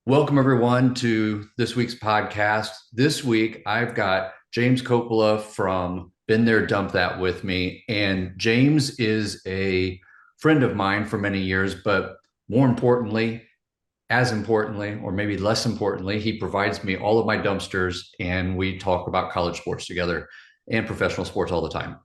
Welcome, everyone, to this week's podcast. This week, I've got James Coppola from Been There, Dump That with me. And James is a friend of mine for many years, but more importantly, as importantly, or maybe less importantly, he provides me all of my dumpsters and we talk about college sports together and professional sports all the time.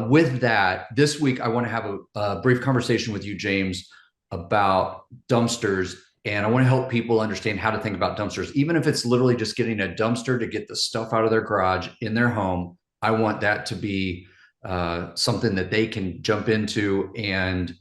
With that, this week, I want to have a brief conversation with you, James, about dumpsters. And I want to help people understand how to think about dumpsters, even if it's literally just getting a dumpster to get the stuff out of their garage in their home. I want that to be something that they can jump into and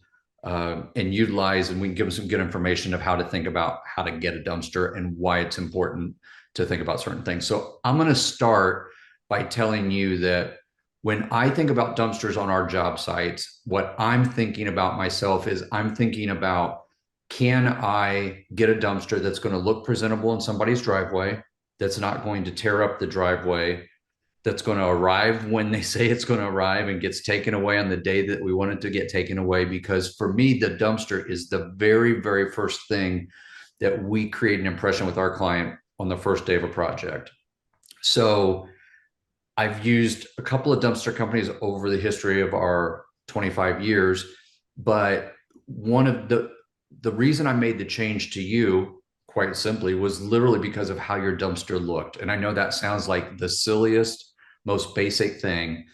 utilize, and we can give them some good information of how to think about how to get a dumpster and why it's important to think about certain things. So I'm going to start by telling you that when I think about dumpsters on our job sites, what I'm thinking about myself is I'm thinking about, can I get a dumpster that's going to look presentable in somebody's driveway, that's not going to tear up the driveway, that's going to arrive when they say it's going to arrive and gets taken away on the day that we want it to get taken away? Because for me, the dumpster is the very, very first thing that we create an impression with our client on the first day of a project. So I've used a couple of dumpster companies over the history of our 25 years, but one of the reason I made the change to you, quite simply, was literally because of how your dumpster looked. And I know that sounds like the silliest, most basic thing,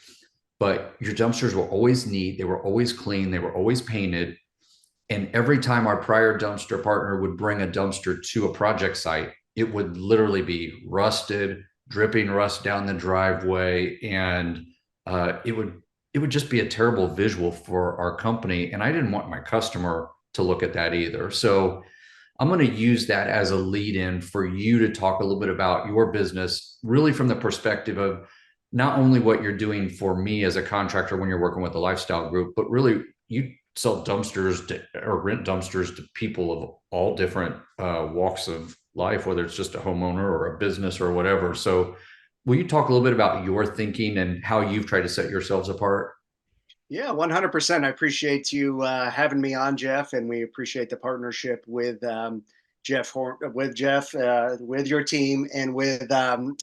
but your dumpsters were always neat, they were always clean, they were always painted. And every time our prior dumpster partner would bring a dumpster to a project site, it would literally be rusted, dripping rust down the driveway, and it would just be a terrible visual for our company. And I didn't want my customer to look at that either. So I'm going to use that as a lead in for you to talk a little bit about your business, really from the perspective of not only what you're doing for me as a contractor when you're working with the lifestyle group, but really you sell dumpsters to, or rent dumpsters to people of all different walks of life, whether it's just a homeowner or a business or whatever. So will you talk a little bit about your thinking and how you've tried to set yourselves apart? Yeah, 100%. I appreciate you having me on, Jeff, and we appreciate the partnership with with your team, and with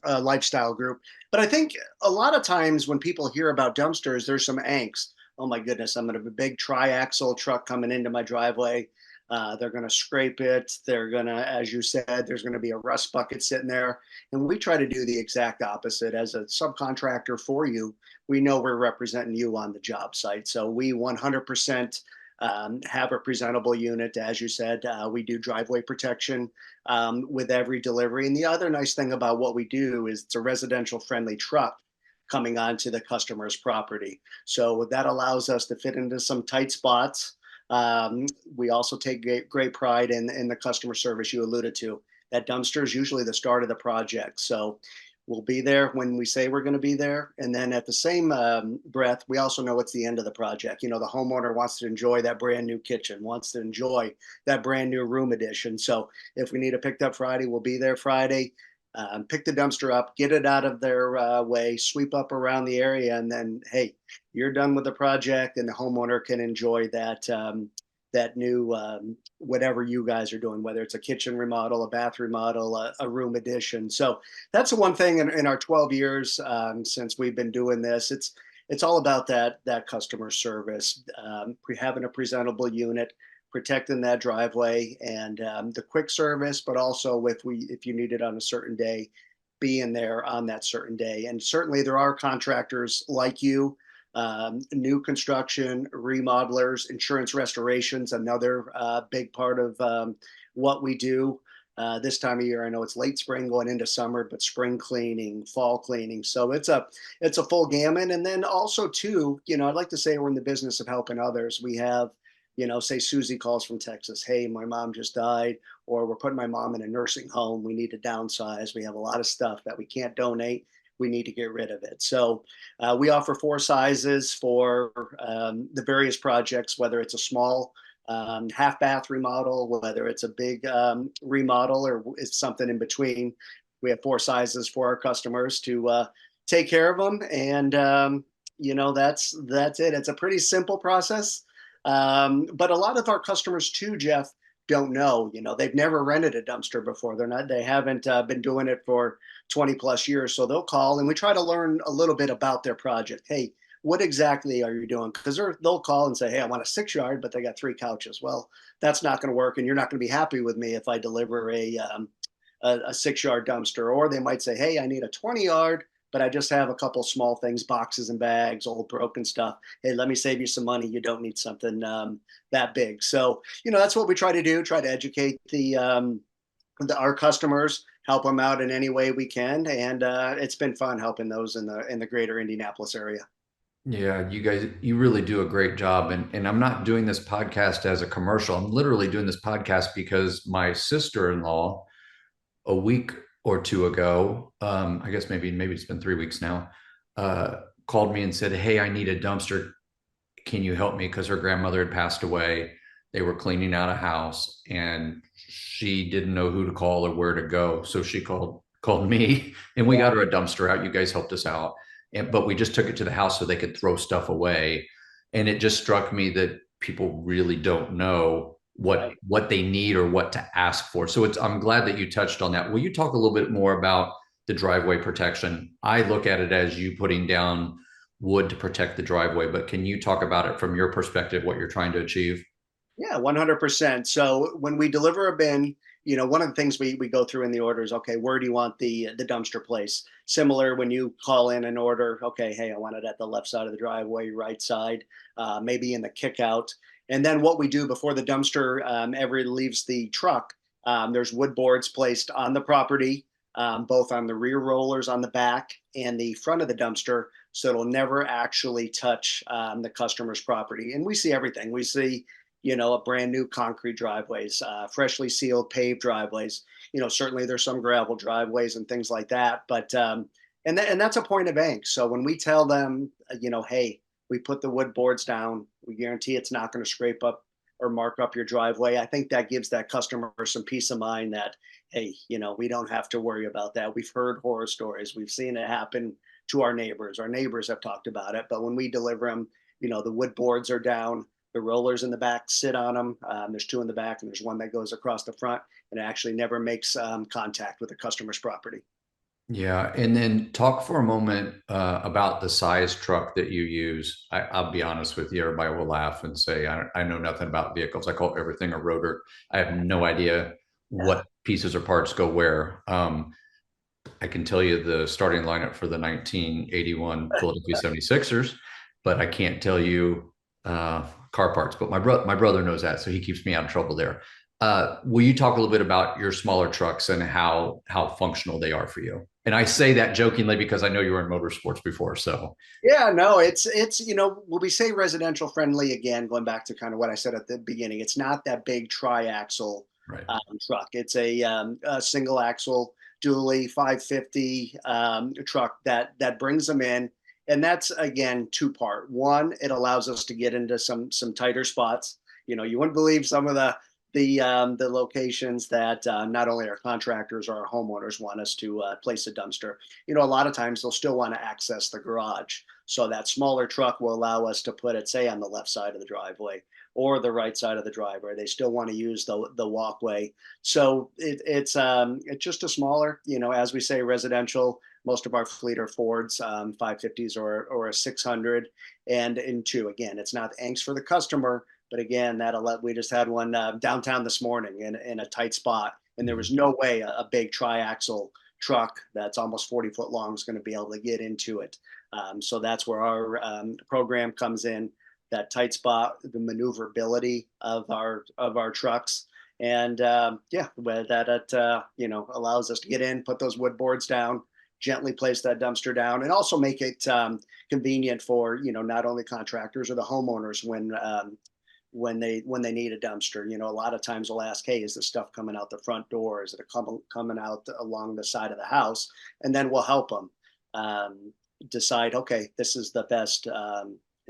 Lifestyle Group. But I think a lot of times when people hear about dumpsters, there's some angst. Oh my goodness, I'm going to have a big triaxle truck coming into my driveway. They're going to scrape it. They're going to, as you said, there's going to be a rust bucket sitting there. And we try to do the exact opposite. As a subcontractor for you, we know we're representing you on the job site. So we 100% have a presentable unit. As you said, we do driveway protection with every delivery. And the other nice thing about what we do is it's a residential friendly truck coming onto the customer's property. So that allows us to fit into some tight spots. We also take great pride in the customer service you alluded to. That dumpster is usually the start of the project. So we'll be there when we say we're going to be there. And then at the same breath, we also know it's the end of the project. You know, the homeowner wants to enjoy that brand new kitchen, wants to enjoy that brand new room addition. So if we need it picked up Friday, we'll be there Friday. Pick the dumpster up, get it out of their way, sweep up around the area, and then, hey, you're done with the project, and the homeowner can enjoy that new whatever you guys are doing, whether it's a kitchen remodel, a bath remodel, a room addition. So that's the one thing in our 12 years since we've been doing this. It's all about that customer service, having a presentable unit, protecting that driveway, and the quick service, but also if you need it on a certain day, being there on that certain day. And certainly there are contractors like you, new construction, remodelers, insurance restorations, another big part of what we do. This time of year, I know it's late spring going into summer, but spring cleaning, fall cleaning. So it's a full gamut. And then also too, I'd like to say we're in the business of helping others. We have, say Susie calls from Texas. Hey, my mom just died, or we're putting my mom in a nursing home. We need to downsize. We have a lot of stuff that we can't donate. We need to get rid of it. So we offer four sizes for the various projects, whether it's a small half bath remodel, whether it's a big remodel, or it's something in between. We have four sizes for our customers to take care of them. And, that's it. It's a pretty simple process. But a lot of our customers too, Jeff, don't know. They've never rented a dumpster before. They haven't been doing it for 20 plus years. So they'll call and we try to learn a little bit about their project. Hey, what exactly are you doing? Because they'll call and say, hey, I want a 6 yard, but they got 3 couches. Well, that's not going to work. And you're not going to be happy with me if I deliver a 6 yard dumpster. Or they might say, hey, I need a 20 yard, but I just have a couple small things, boxes and bags, old broken stuff. Hey, let me save you some money. You don't need something that big. So, that's what we try to do, try to educate our customers, help them out in any way we can. And it's been fun helping those in the greater Indianapolis area. Yeah, you guys, you really do a great job. And I'm not doing this podcast as a commercial. I'm literally doing this podcast because my sister-in-law, a week or two ago, I guess maybe it's been 3 weeks now, called me and said, hey, I need a dumpster. Can you help me? Because her grandmother had passed away. They were cleaning out a house and she didn't know who to call or where to go. So she called me and we got her a dumpster out. You guys helped us out. But we just took it to the house so they could throw stuff away. And it just struck me that people really don't know what they need or what to ask for. So I'm glad that you touched on that. Will you talk a little bit more about the driveway protection? I look at it as you putting down wood to protect the driveway, but can you talk about it from your perspective, what you're trying to achieve? Yeah, 100%. So when we deliver a bin, one of the things we go through in the order is, okay, where do you want the dumpster place? Similar when you call in an order, okay, hey, I want it at the left side of the driveway, right side, maybe in the kick out. And then what we do before the dumpster ever leaves the truck, there's wood boards placed on the property, both on the rear rollers on the back and the front of the dumpster. So it'll never actually touch the customer's property. And we see everything. We see a brand new concrete driveways, freshly sealed paved driveways. Certainly there's some gravel driveways and things like that, but and that's a point of angst. So when we tell them, hey, we put the wood boards down, we guarantee it's not going to scrape up or mark up your driveway. I think that gives that customer some peace of mind that, hey, we don't have to worry about that. We've heard horror stories. We've seen it happen to our neighbors. Our neighbors have talked about it, but when we deliver them, the wood boards are down. The rollers in the back sit on them. There's two in the back and there's one that goes across the front and it actually never makes contact with the customer's property. Yeah, and then talk for a moment about the size truck that you use. I'll be honest with you, everybody will laugh and say, I know nothing about vehicles. I call everything a rotor. I have no idea what pieces or parts go where. I can tell you the starting lineup for the 1981 Philadelphia 76ers, but I can't tell you car parts. But my brother knows that, so he keeps me out of trouble there. Will you talk a little bit about your smaller trucks and how functional they are for you? And I say that jokingly because I know you were in motorsports before. So yeah, no, it's when we say residential friendly, again, going back to kind of what I said at the beginning, it's not that big tri-axle right. Truck. It's a single axle dually 550 truck that brings them in. And that's, again, two-part. One, it allows us to get into some tighter spots. You wouldn't believe some of the locations that not only our contractors or our homeowners want us to place a dumpster. A lot of times they'll still want to access the garage. So that smaller truck will allow us to put it, say, on the left side of the driveway or the right side of the driveway. They still want to use the walkway. So it's just a smaller, as we say, residential. Most of our fleet are Fords, 550s or a 600. And in two, again, it's not angst for the customer, but again, we just had one downtown this morning in a tight spot, and there was no way a big tri-axle truck that's almost 40 foot long is going to be able to get into it. So that's where our program comes in. That tight spot, the maneuverability of our trucks, and that allows us to get in, put those wood boards down, gently place that dumpster down, and also make it convenient for not only contractors or the homeowners when they need a dumpster. A lot of times they'll ask, hey, is the stuff coming out the front door? Is it coming out along the side of the house? And then we'll help them decide, okay, this is the best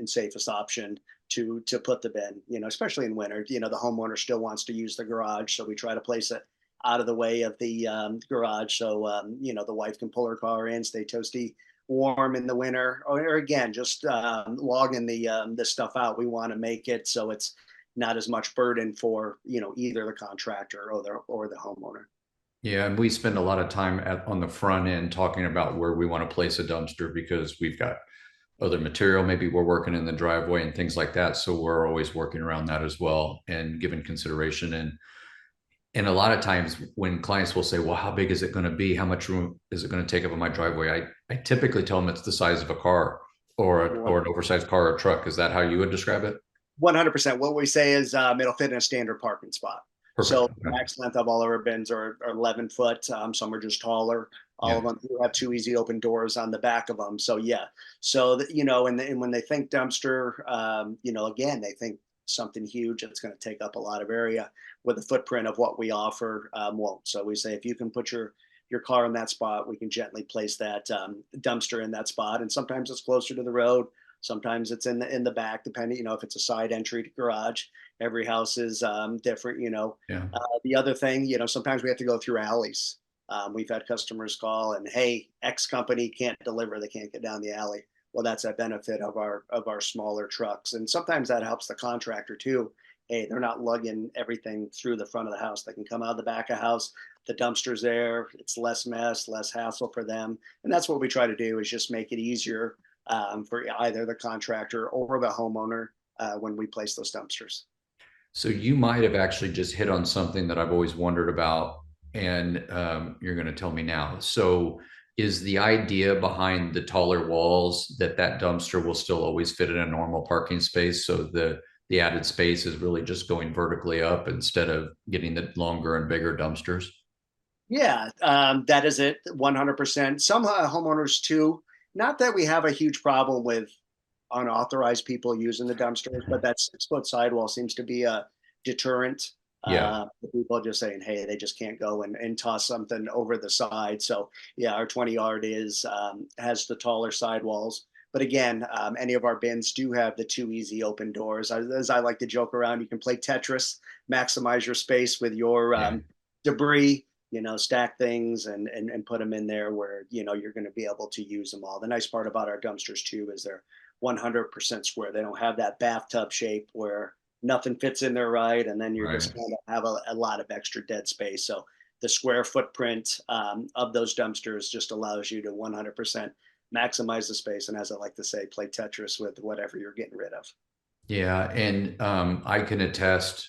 and safest option to put the bin, especially in winter. The homeowner still wants to use the garage, so we try to place it out of the way of the garage, so the wife can pull her car in, stay toasty warm in the winter, or again, just logging the stuff out. We want to make it so it's not as much burden for, either the contractor or the homeowner. Yeah, and we spend a lot of time on the front end talking about where we want to place a dumpster because we've got other material. Maybe we're working in the driveway and things like that. So we're always working around that as well and giving consideration. And a lot of times when clients will say, well, how big is it going to be? How much room is it going to take up in my driveway? I typically tell them it's the size of a car or an oversized car or a truck. Is that how you would describe it? 100%. What we say is it'll fit in a standard parking spot. Perfect. So Okay. max length of all of our bins are 11 foot. Some are just taller. All Yeah. of them do have two easy open doors on the back of them. So yeah. So and when they think dumpster, again, they think something huge that's going to take up a lot of area, with the footprint of what we offer won't. So we say if you can put your car in that spot, we can gently place that dumpster in that spot. And sometimes it's closer to the road. Sometimes it's in the back, depending, if it's a side entry to garage. Every house is different. Yeah. The other thing, sometimes we have to go through alleys. We've had customers call and, hey, X company can't deliver; they can't get down the alley. Well, that's a benefit of our smaller trucks, and sometimes that helps the contractor too. Hey, they're not lugging everything through the front of the house. They can come out of the back of the house. The dumpster's there. It's less mess, less hassle for them, and that's what we try to do, is just make it easier for either the contractor or the homeowner when we place those dumpsters. So you might have actually just hit on something that I've always wondered about, and you're going to tell me now. So is the idea behind the taller walls that that dumpster will still always fit in a normal parking space? So the added space is really just going vertically up instead of getting the longer and bigger dumpsters? Yeah, that is it, 100%. Some homeowners too. Not that we have a huge problem with unauthorized people using the dumpsters, but that 6 foot sidewall seems to be a deterrent. Yeah. The people just saying, hey, they just can't go and toss something over the side. So yeah, our 20 yard has the taller sidewalls. But again, any of our bins do have the two easy open doors. As I like to joke around, you can play Tetris, maximize your space with your Yeah. debris, stack things and put them in there where, you're going to be able to use them all. The nice part about our dumpsters too is they're 100% square. They don't have that bathtub shape where nothing fits in there right, and then you're Right. just kind of have a lot of extra dead space. So the square footprint of those dumpsters just allows you to 100% maximize the space, and as I like to say, play Tetris with whatever you're getting rid of. Yeah. And I can attest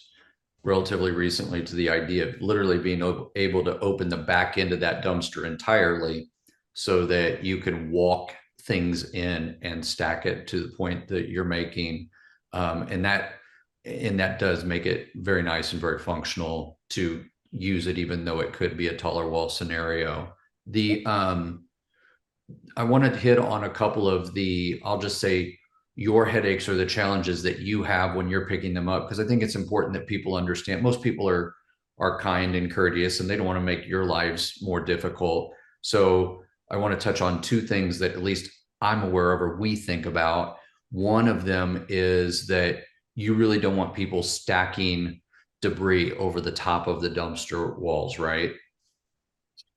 relatively recently to the idea of literally being able to open the back end of that dumpster entirely so that you can walk things in and stack it to the point that you're making. And that does make it very nice and very functional to use it, even though it could be a taller wall scenario. The I wanted to hit on a couple of I'll just say, your headaches or the challenges that you have when you're picking them up, because I think it's important that people understand. Most people are kind and courteous, and they don't want to make your lives more difficult. So I want to touch on two things that at least I'm aware of or we think about. One of them is that you really don't want people stacking debris over the top of the dumpster walls, right?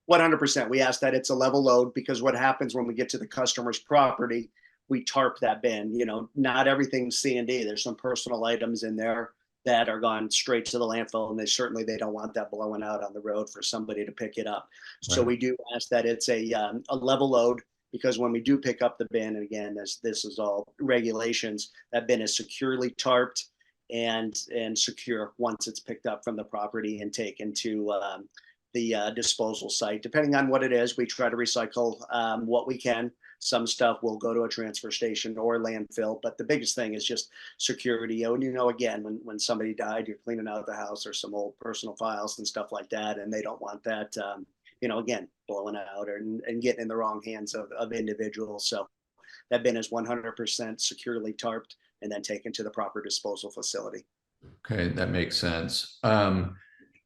100%. We ask that it's a level load, because what happens when we get to the customer's property, we tarp that bin. Not everything's C&D. There's some personal items in there that are gone straight to the landfill, and they don't want that blowing out on the road for somebody to pick it up. So Right. we do ask that it's a level load, because when we do pick up the bin, and again, this is all regulations, that bin is securely tarped and secure once it's picked up from the property and taken to the disposal site. Depending on what it is, we try to recycle what we can. Some stuff will go to a transfer station or landfill, but the biggest thing is just security. And again, when somebody died, you're cleaning out the house or some old personal files and stuff like that, and they don't want that, again, blowing out and getting in the wrong hands of individuals. So that bin is 100% securely tarped and then taken to the proper disposal facility. Okay, that makes sense.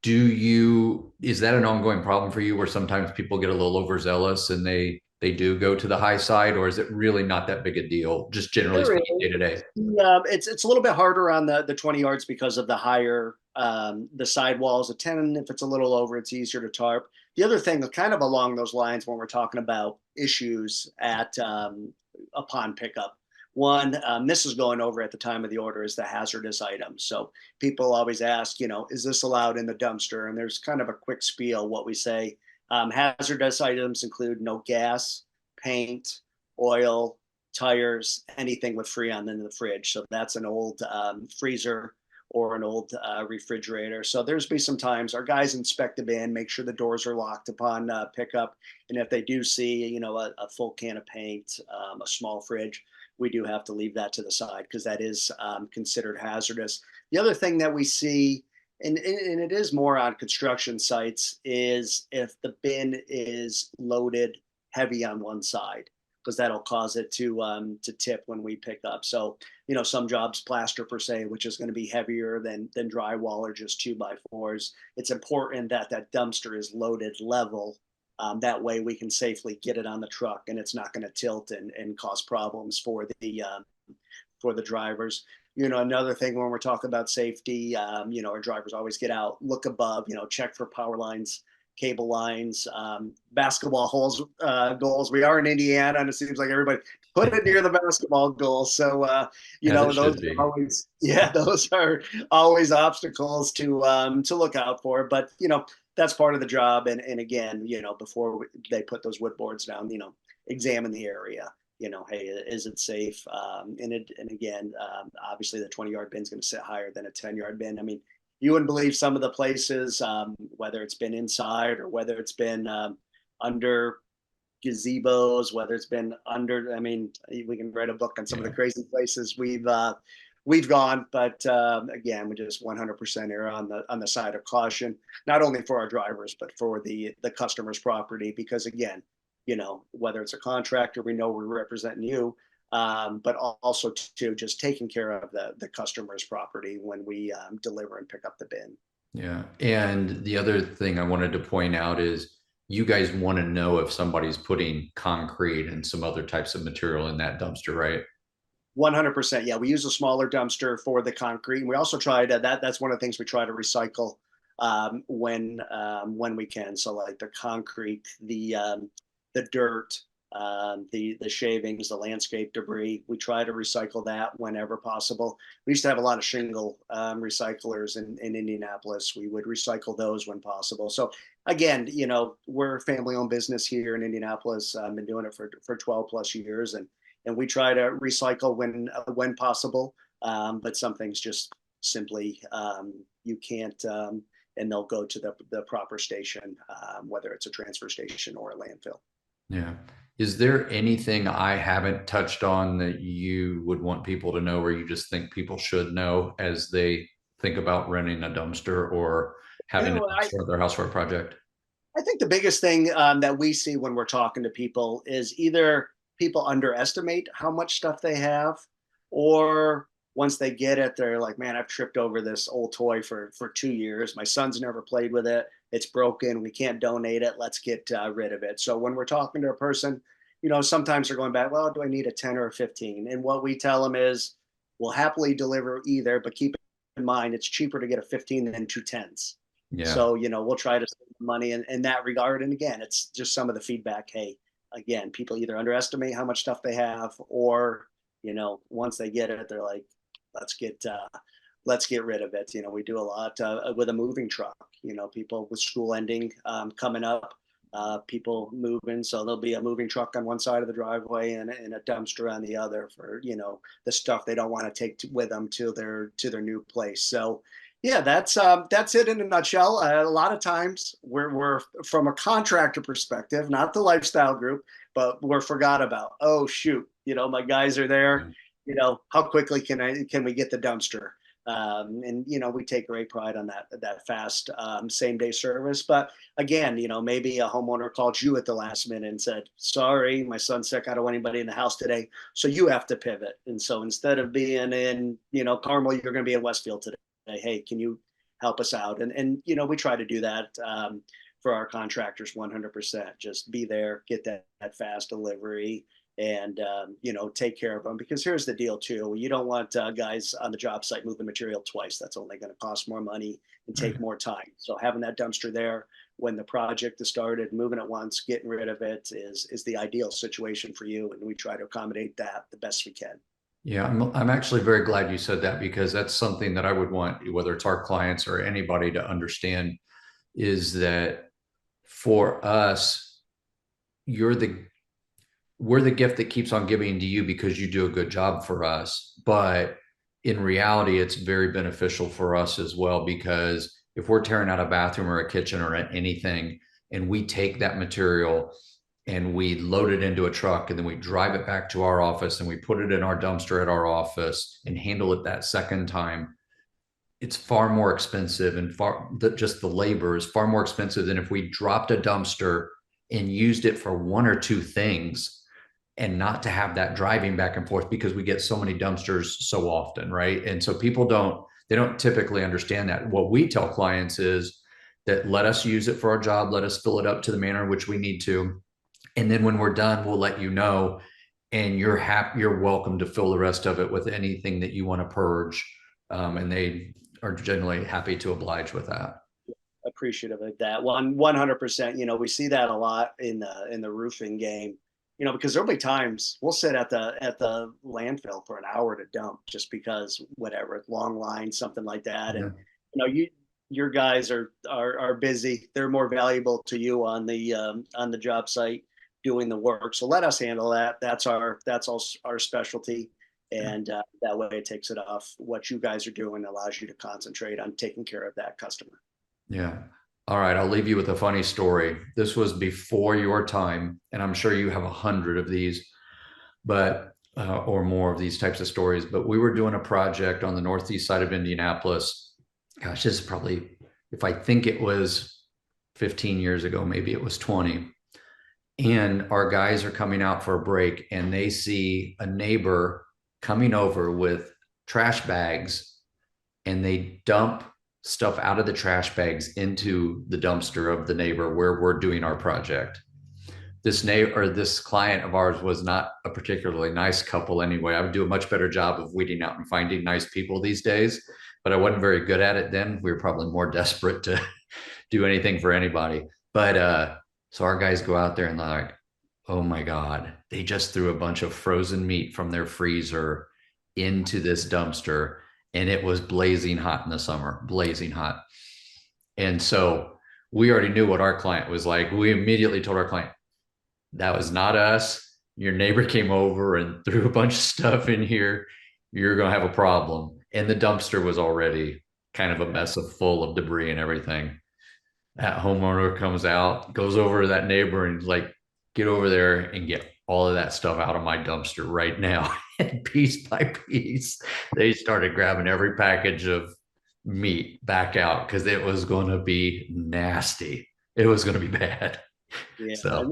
Is that an ongoing problem for you where sometimes people get a little overzealous and they do go to the high side, or is it really not that big a deal, just generally There is. speaking, day to day? Yeah, it's a little bit harder on the 20 yards because of the higher the sidewalls. A 10, if it's a little over, it's easier to tarp. The other thing, kind of along those lines, when we're talking about issues at upon pickup, One, this is going over at the time of the order, is the hazardous items. So people always ask, is this allowed in the dumpster? And there's kind of a quick spiel what we say. Hazardous items include no gas, paint, oil, tires, anything with Freon in the fridge. So that's an old freezer or an old refrigerator. So there's be some times our guys inspect the bin, make sure the doors are locked upon pickup. And if they do see, a full can of paint, a small fridge, we do have to leave that to the side because that is considered hazardous. The other thing that we see, and it is more on construction sites, is if the bin is loaded heavy on one side, because that'll cause it to tip when we pick up. So some jobs plaster per se, which is going to be heavier than drywall or just 2x4s. It's important that that dumpster is loaded level. That way we can safely get it on the truck and it's not going to tilt and cause problems for the drivers. Another thing when we're talking about safety, our drivers always get out, look above, check for power lines, cable lines, basketball holes, goals. We are in Indiana, and it seems like everybody put it near the basketball goals. So, those are always, those are always obstacles to look out for. But that's part of the job. And again, before they put those wood boards down, examine the area. Hey, is it safe? And again, obviously the 20-yard bin is going to sit higher than a 10-yard bin. I mean, you wouldn't believe some of the places, whether it's been inside or whether it's been under gazebos, whether it's been under. I mean, we can write a book on some of the crazy places we've gone, but again, we just 100% err on the side of caution, not only for our drivers but for the customer's property. Because again, whether it's a contractor, we know we're representing you, but also to just taking care of the customer's property when we deliver and pick up the bin. Yeah. And the other thing I wanted to point out is you guys want to know if somebody's putting concrete and some other types of material in that dumpster, right? 100%. Yeah, we use a smaller dumpster for the concrete. And we also try to that's one of the things we try to recycle when we can. So like the concrete, the dirt, the shavings, the landscape debris. We try to recycle that whenever possible. We used to have a lot of shingle recyclers in Indianapolis. We would recycle those when possible. So again, we're a family-owned business here in Indianapolis. I've been doing it for 12 plus years, and we try to recycle when possible. But some things just simply you can't. And they'll go to the proper station, whether it's a transfer station or a landfill. Yeah. Is there anything I haven't touched on that you would want people to know, or you just think people should know as they think about renting a dumpster or having a dumpster at their house for a project? I think the biggest thing that we see when we're talking to people is either people underestimate how much stuff they have, or once they get it, they're like, man, I've tripped over this old toy for 2 years. My son's never played with it. It's broken. We can't donate it. Let's get rid of it. So when we're talking to a person, sometimes they're going back, well, do I need a 10 or a 15? And what we tell them is, we'll happily deliver either, but keep in mind, it's cheaper to get a 15 than two 10s. Yeah. So, we'll try to save money in that regard. And again, it's just some of the feedback. Hey, again, people either underestimate how much stuff they have, or, once they get it, they're like, let's get rid of it. We do a lot with a moving truck, people with school ending coming up, people moving. So there'll be a moving truck on one side of the driveway and a dumpster on the other for, the stuff they don't want to take with them to their new place. So yeah, that's it in a nutshell. A lot of times we're from a contractor perspective, not the lifestyle group, but we're forgot about, oh shoot, my guys are there. How quickly can we get the dumpster? And we take great pride on that fast same day service. But again, maybe a homeowner called you at the last minute and said, sorry, my son's sick, I don't want anybody in the house today, so you have to pivot. And so instead of being in Carmel, you're going to be in Westfield today. Hey, can you help us out? And we try to do that for our contractors 100%. Just be there, get that fast delivery, and take care of them. Because here's the deal too, you don't want guys on the job site moving material twice. That's only going to cost more money and take more time. So having that dumpster there when the project is started, moving it once, getting rid of it is the ideal situation for you, and we try to accommodate that the best we can. Yeah, I'm actually very glad you said that because that's something that I would want, whether it's our clients or anybody to understand, is that for us, you're the we're the gift that keeps on giving to you because you do a good job for us. But in reality, it's very beneficial for us as well because if we're tearing out a bathroom or a kitchen or anything, and we take that material and we load it into a truck and then we drive it back to our office and we put it in our dumpster at our office and handle it that second time, it's far more expensive and just the labor is far more expensive than if we dropped a dumpster and used it for one or two things and not to have that driving back and forth because we get so many dumpsters so often, right? And so people don't typically understand that. What we tell clients is that let us use it for our job, let us fill it up to the manner in which we need to, and then when we're done, we'll let you know, and you're welcome to fill the rest of it with anything that you want to purge. And they are generally happy to oblige with that. Appreciative of that. 100%. We see that a lot in the roofing game. Because there'll be times we'll sit at the landfill for an hour to dump just because whatever, long line, something like that. Yeah. And your guys are busy. They're more valuable to you on the job site doing the work. So let us handle that. That's all our specialty. Yeah. And that way it takes it off what you guys are doing, allows you to concentrate on taking care of that customer. Yeah. All right. I'll leave you with a funny story. This was before your time, and I'm sure you have 100 of these, but or more of these types of stories. But we were doing a project on the northeast side of Indianapolis. Gosh, this is probably, if I think it was 15 years ago, maybe it was 20. And our guys are coming out for a break, and they see a neighbor coming over with trash bags, and they dump stuff out of the trash bags into the dumpster of the neighbor where we're doing our project. This client of ours was not a particularly nice couple anyway. I would do a much better job of weeding out and finding nice people these days, but I wasn't very good at it then. We were probably more desperate to do anything for anybody. But so our guys go out there and they're like, oh my God, they just threw a bunch of frozen meat from their freezer into this dumpster, and it was blazing hot in the summer, blazing hot. And so we already knew what our client was like. We immediately told our client, that was not us. Your neighbor came over and threw a bunch of stuff in here. You're going to have a problem. And the dumpster was already kind of a mess of full of debris and everything. That homeowner comes out, goes over to that neighbor and like, get over there and get all of that stuff out of my dumpster right now. And piece by piece, they started grabbing every package of meat back out because it was going to be nasty. It was going to be bad. Yeah, and So,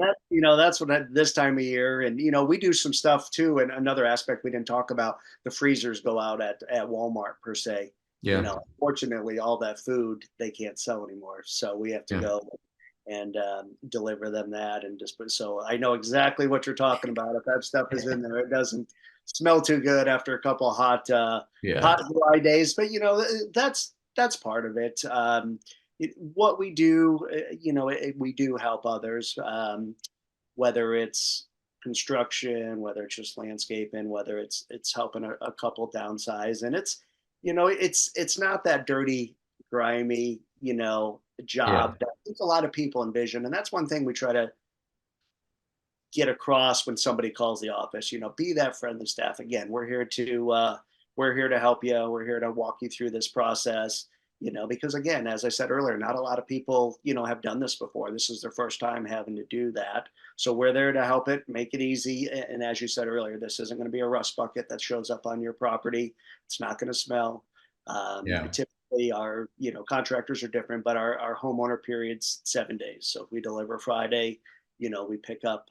that's what this time of year, and we do some stuff too. And another aspect we didn't talk about: the freezers go out at Walmart per se. yeah, Fortunately, all that food they can't sell anymore, so we have to yeah, go and deliver them that, and just so I know exactly what you're talking about. If that stuff is in there, it doesn't smell too good after a couple of yeah, hot dry days. But that's part of it. What we do, we do help others, whether it's construction, whether it's just landscaping, whether it's helping a couple downsize, and it's not that dirty, grimy, yeah, job that I think a lot of people envision, and that's one thing we try to get across when somebody calls the office. Be that friendly staff. Again, we're here to help you. We're here to walk you through this process. Because again, as I said earlier, not a lot of people have done this before. This is their first time having to do that. So we're there to help it, make it easy. And as you said earlier, this isn't going to be a rust bucket that shows up on your property. It's not going to smell. yeah, Typically, our contractors are different, but our homeowner period's 7 days. So if we deliver Friday, we pick up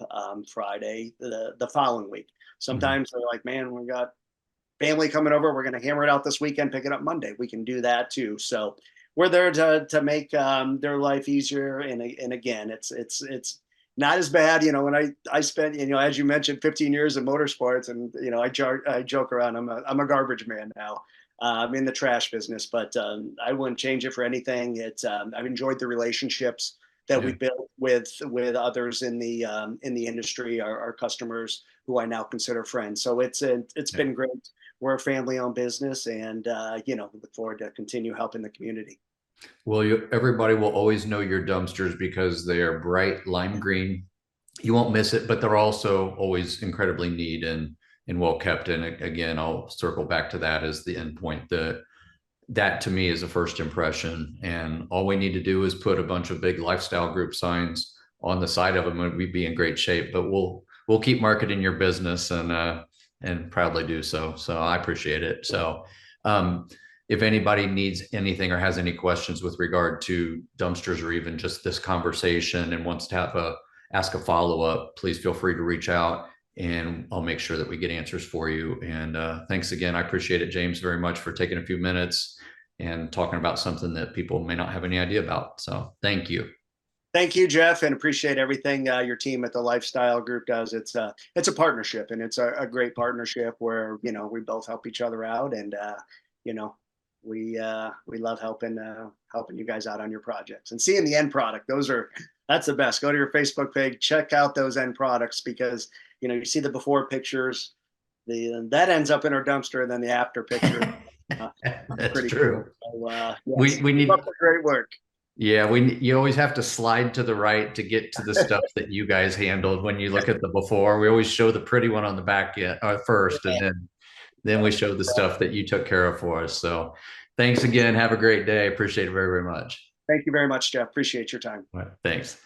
Friday the following week. mhm, Sometimes they're like, man, we got family coming over. We're going to hammer it out this weekend, pick it up Monday. We can do that too. So we're there to make their life easier. And again, it's not as bad. When I spent, as you mentioned, 15 years in motorsports, and I joke around. I'm a garbage man now. I'm in the trash business, but I wouldn't change it for anything. I've enjoyed the relationships that yeah, we built with others in the industry, our customers. who I now consider friends. So it's Yeah. been great. We're a family-owned business, and look forward to continue helping the community. Well, everybody will always know your dumpsters because they are bright lime green. You won't miss it, but they're also always incredibly neat and well kept. And again, I'll circle back to that as the end point. That to me is a first impression, and all we need to do is put a bunch of big lifestyle group signs on the side of them, and we'd be in great shape. But we'll keep marketing your business and proudly do so. So I appreciate it. So if anybody needs anything or has any questions with regard to dumpsters or even just this conversation and wants to ask a follow-up, please feel free to reach out and I'll make sure that we get answers for you. And thanks again. I appreciate it, James, very much for taking a few minutes and talking about something that people may not have any idea about. So thank you. Thank you, Jeff, and appreciate everything your team at the Lifestyle Group does. It's a partnership, and it's a great partnership where we both help each other out, and you know we love helping you guys out on your projects and seeing the end product. That's the best. Go to your Facebook page, check out those end products, because you see the before pictures, that ends up in our dumpster, and then the after picture. That's Pretty true. cool. So, We yes, we keep need up the great work. Yeah, you always have to slide to the right to get to the stuff that you guys handled. When you look at the before, we always show the pretty one on the back first, and then we show the stuff that you took care of for us. So thanks again. Have a great day. Appreciate it very, very much. Thank you very much, Jeff. Appreciate your time. All right, thanks.